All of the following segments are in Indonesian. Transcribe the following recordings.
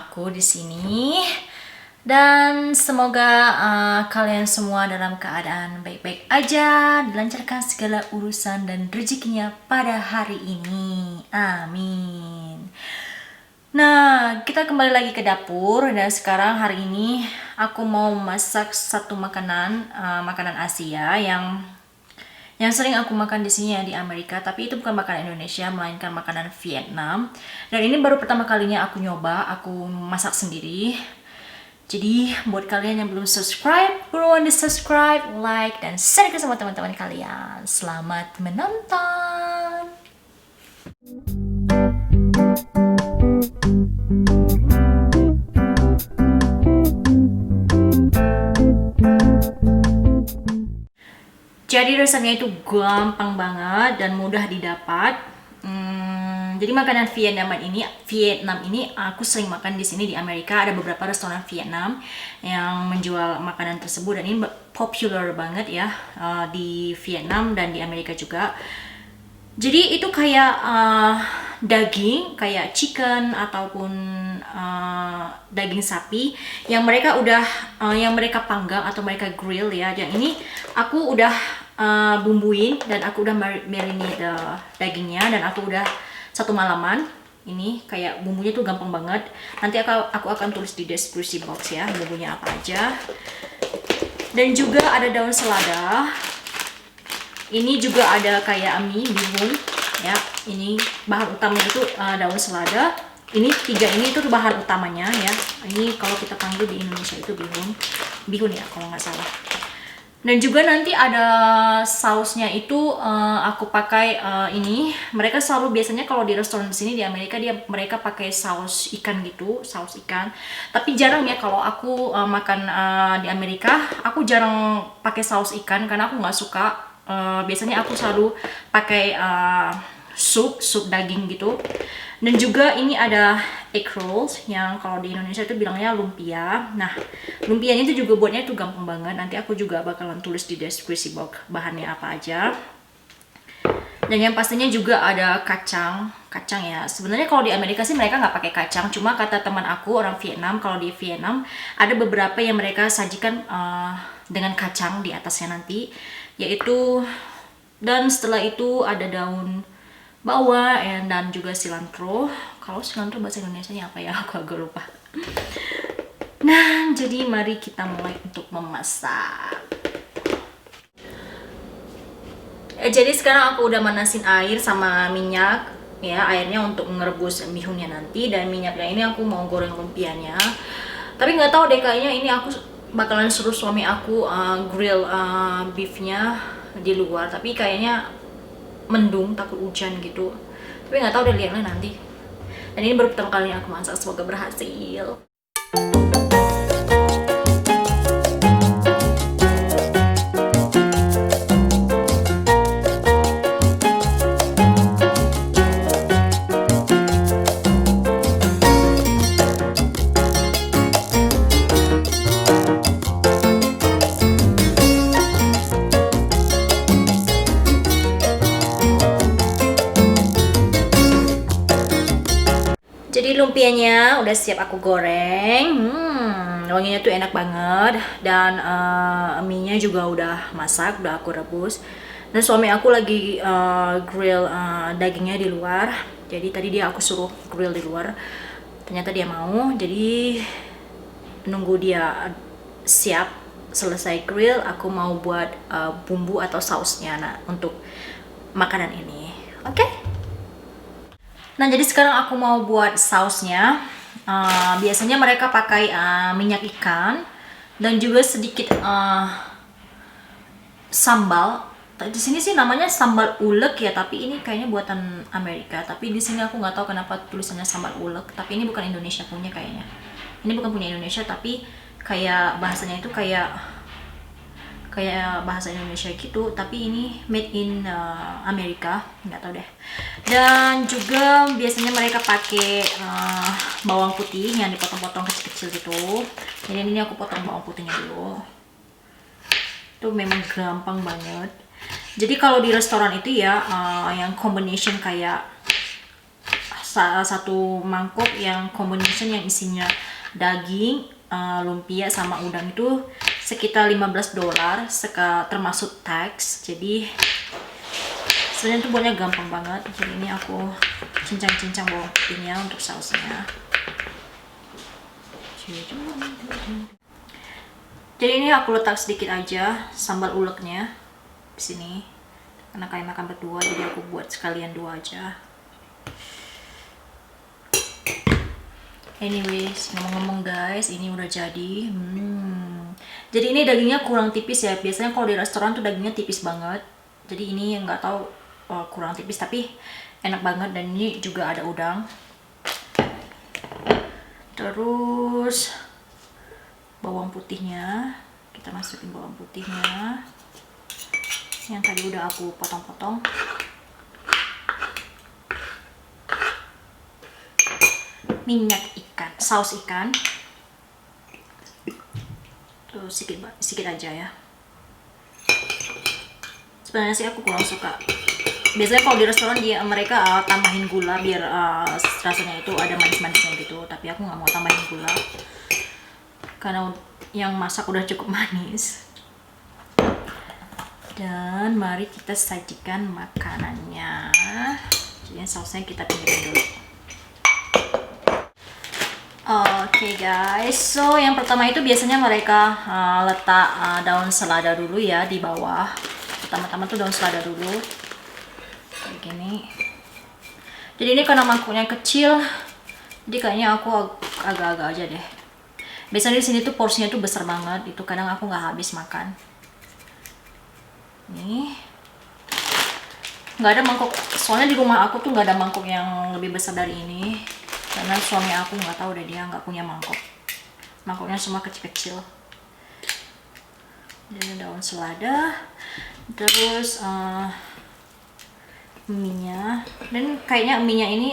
aku di sini. Dan semoga kalian semua dalam keadaan baik-baik aja, dilancarkan segala urusan dan rezekinya pada hari ini. Amin. Nah, kita kembali lagi ke dapur dan sekarang hari ini aku mau masak satu makanan, makanan Asia yang sering aku makan di sini ya di Amerika, tapi itu bukan makanan Indonesia melainkan makanan Vietnam. Dan ini baru pertama kalinya aku nyoba, aku masak sendiri. Jadi buat kalian yang belum subscribe, buruan di subscribe, like, dan share ke sama teman-teman kalian. Selamat menonton. Jadi resepnya itu gampang banget dan mudah didapat. Jadi makanan Vietnam ini aku sering makan di sini di Amerika. Ada beberapa restoran Vietnam yang menjual makanan tersebut dan ini popular banget ya di Vietnam dan di Amerika juga. Jadi itu kayak daging, kayak chicken ataupun daging sapi yang mereka panggang atau mereka grill ya. Dan ini aku udah bumbuin dan aku udah marinate dagingnya dan aku udah satu malaman. Ini kayak bumbunya tuh gampang banget. Nanti aku akan tulis di deskripsi box ya bumbunya apa aja. Dan juga ada daun selada. Ini juga ada kayak mie bihun ya. Ini bahan utamanya itu daun selada. Ini tiga ini itu bahan utamanya ya. Ini kalau kita panggil di Indonesia itu bihun ya kalau nggak salah. Dan juga nanti ada sausnya itu aku pakai ini. Mereka selalu biasanya kalau di restoran di sini di Amerika mereka pakai saus ikan gitu, saus ikan. Tapi jarang ya kalau aku makan di Amerika, aku jarang pakai saus ikan karena aku nggak suka. Biasanya aku selalu pakai sup daging gitu. Dan juga ini ada egg rolls yang kalau di Indonesia itu bilangnya lumpia. Nah, lumpianya itu juga buatnya itu gampang banget. Nanti aku juga bakalan tulis di deskripsi box bahannya apa aja. Dan yang pastinya juga ada kacang ya. Sebenarnya kalau di Amerika sih mereka nggak pakai kacang. Cuma kata teman aku orang Vietnam, kalau di Vietnam ada beberapa yang mereka sajikan dengan kacang di atasnya nanti. Yaitu, dan setelah itu ada daun bawang dan juga cilantro. Kalau cilantro bahasa Indonesianya apa ya? Aku agak lupa. Nah, jadi mari kita mulai untuk memasak. Jadi sekarang aku udah manasin air sama minyak ya, airnya untuk ngerebus bihunnya nanti, dan minyaknya ini aku mau goreng lumpianya. Tapi nggak tahu deh, kayaknya ini aku bakalan suruh suami aku grill beefnya di luar, tapi kayaknya mendung, takut hujan gitu. Tapi nggak tahu deh, lihatlah nanti. Dan ini baru pertama kali aku masak, semoga berhasil. Jadi lumpianya udah siap aku goreng. Wanginya tuh enak banget. Dan mie-nya juga udah masak, udah aku rebus. Dan suami aku lagi grill dagingnya di luar. Jadi tadi aku suruh grill di luar. Ternyata dia mau. Jadi nunggu dia siap selesai grill, aku mau buat bumbu atau sausnya untuk makanan ini. Oke? Nah, jadi sekarang aku mau buat sausnya. Biasanya mereka pakai minyak ikan dan juga sedikit sambal. Di sini sih namanya sambal ulek ya, tapi ini kayaknya buatan Amerika. Tapi di sini aku nggak tahu kenapa tulisannya sambal ulek. Tapi ini bukan Indonesia punya kayaknya. Ini bukan punya Indonesia, tapi kayak bahasanya itu kayak bahasa Indonesia gitu, tapi ini made in Amerika, nggak tahu deh. Dan juga biasanya mereka pakai bawang putih yang dipotong-potong kecil-kecil gitu. Jadi ini aku potong bawang putihnya dulu. Itu memang gampang banget. Jadi kalau di restoran itu ya yang combination kayak satu mangkok yang combination yang isinya daging, lumpia sama udang itu sekitar $15 termasuk tax. Jadi sebenarnya itu buatnya gampang banget. Jadi ini aku cincang-cincang bawang putihnya untuk sausnya. Jadi ini aku letak sedikit aja sambal uleknya di sini. Karena kayak makan berdua, jadi aku buat sekalian 2 aja. Anyways, ngomong-ngomong guys, ini udah jadi. Jadi ini dagingnya kurang tipis ya. Biasanya kalau di restoran tuh dagingnya tipis banget. Jadi ini nggak tahu kurang tipis, tapi enak banget. Dan ini juga ada udang. Terus bawang putihnya, kita masukin bawang putihnya yang tadi udah aku potong-potong. Minyak ikan, saus ikan. Tuh sedikit aja ya. Sebenarnya sih aku kurang suka. Biasanya kalau di restoran mereka tambahin gula biar rasanya itu ada manis-manisnya gitu. Tapi aku nggak mau tambahin gula karena yang masak udah cukup manis. Dan mari kita sajikan makanannya. Jadi sausnya kita pinggirin dulu. Oke guys, so yang pertama itu biasanya mereka letak daun selada dulu ya di bawah. Pertama-tama tuh daun selada dulu kayak gini. Jadi ini karena mangkuknya kecil, jadi kayaknya aku agak-agak aja deh. Biasanya di sini tuh porsinya tuh besar banget, itu kadang aku nggak habis makan. Nih, nggak ada mangkok, soalnya di rumah aku tuh nggak ada mangkok yang lebih besar dari ini. Karena suami aku nggak tahu deh, dia nggak punya mangkok. Mangkoknya semua kecil-kecil. Jadi daun selada, terus mie-nya, dan kayaknya mie-nya ini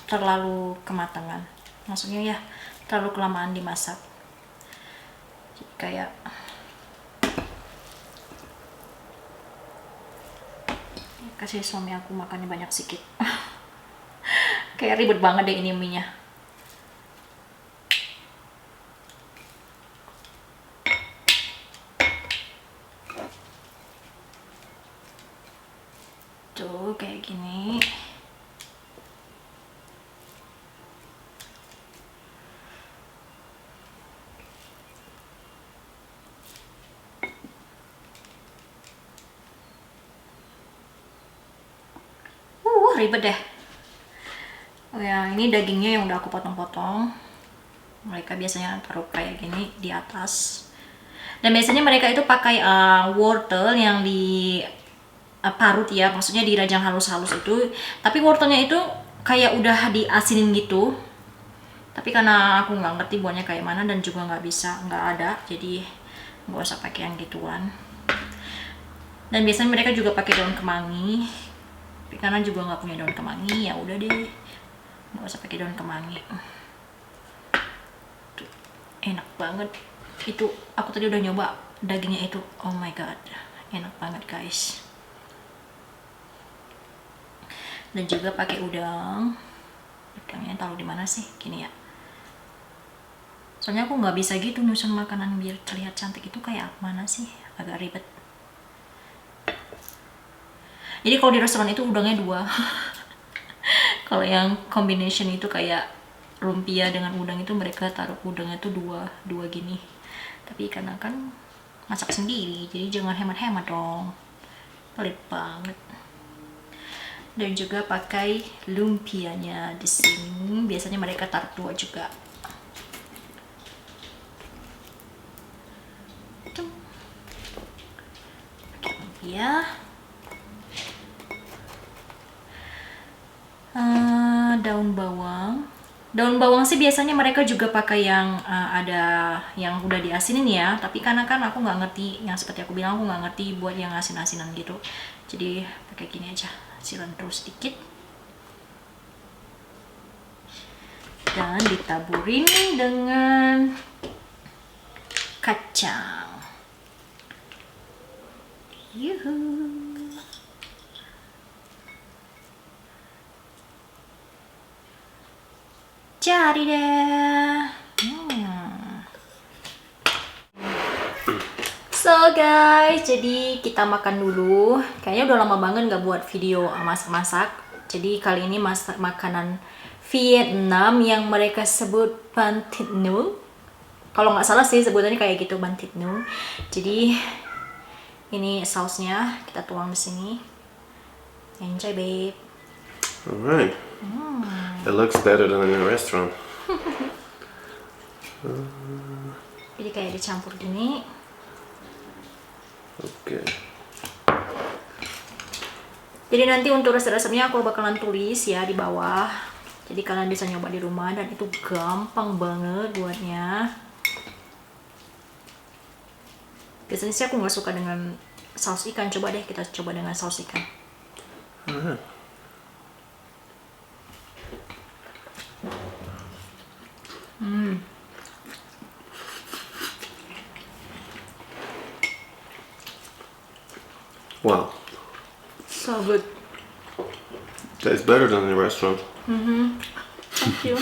terlalu kematangan. Maksudnya ya terlalu kelamaan dimasak. Jadi kayak kasih suami aku makannya banyak sedikit. Kayak ribet banget deh ini mie-nya. Tuh kayak gini. Ribet deh. Oh ya, ini dagingnya yang udah aku potong-potong. Mereka biasanya taruh kayak gini di atas. Dan biasanya mereka itu pakai wortel yang di parut ya, maksudnya dirajang halus-halus itu. Tapi wortelnya itu kayak udah diasinin gitu. Tapi karena aku nggak ngerti buahnya kayak mana dan juga nggak ada, jadi nggak usah pakai yang gituan. Dan biasanya mereka juga pakai daun kemangi. Tapi karena juga nggak punya daun kemangi, ya udah deh, nggak usah pakai daun kemangi. Tuh, enak banget. Itu aku tadi udah nyoba dagingnya itu, oh my god, enak banget guys. Dan juga pakai udangnya taruh di mana sih, gini ya. Soalnya aku nggak bisa gitu nyusun makanan biar terlihat cantik, itu kayak mana sih, agak ribet. Jadi kalau di restoran itu udangnya 2. Kalau yang combination itu kayak lumpia dengan udang itu mereka taruh udangnya tuh 2 gini. Tapi karena kan masak sendiri, jadi jangan hemat-hemat dong. Pelit banget. Dan juga pakai lumpianya di sini. Biasanya mereka taruh 2 juga. Tuh. Pakai lumpia. Daun bawang sih biasanya mereka juga pakai yang ada yang udah diasinin ya, tapi karena kan aku nggak ngerti, yang seperti aku bilang aku nggak ngerti buat yang asin-asinan gitu, jadi pakai gini aja, cilantro sedikit dan ditaburin dengan kacang. Yuhu. cari deh. So guys, jadi kita makan dulu. Kayaknya udah lama banget nggak buat video masak-masak. Jadi kali ini masak makanan Vietnam yang mereka sebut Banh Thit Nung. Kalau nggak salah sih sebutannya kayak gitu, Banh Thit Nung. Jadi ini sausnya kita tuang di sini. Enjoy, babe. Alright. It looks better than in a restaurant. Jadi kayak dicampur gini. Oke. Jadi nanti untuk resep-resepnya aku bakalan tulis ya di bawah. Jadi kalian bisa nyoba di rumah dan itu gampang banget buatnya. Biasanya sih aku nggak suka dengan saus ikan. Coba deh kita coba dengan saus ikan. Wow. So good. Tastes better than in a restaurant. Thank you.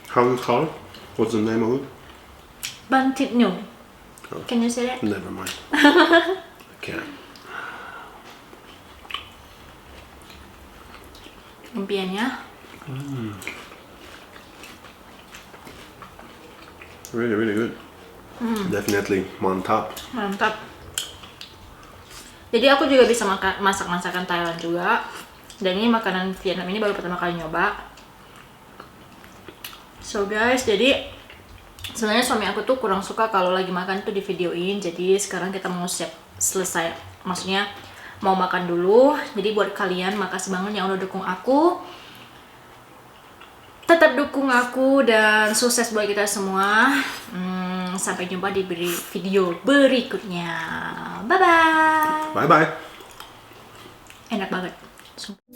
How is it called? What's the name of it? Banh Thit Nung. Can you say that? Never mind. I can't. Lumpianya. Really, really good. Definitely on top. Mantap. Jadi aku juga bisa masak masakan Thailand juga. Dan ini makanan Vietnam ini baru pertama kali nyoba. So guys, jadi sebenarnya suami aku tuh kurang suka kalau lagi makan tuh di videoin. Jadi sekarang kita mau siap selesai. Maksudnya mau makan dulu. Jadi buat kalian makasih banget yang udah dukung aku. Tetap dukung aku dan sukses buat kita semua. Sampai jumpa di video berikutnya. Bye bye. Bye bye. Enak banget. Sumpah.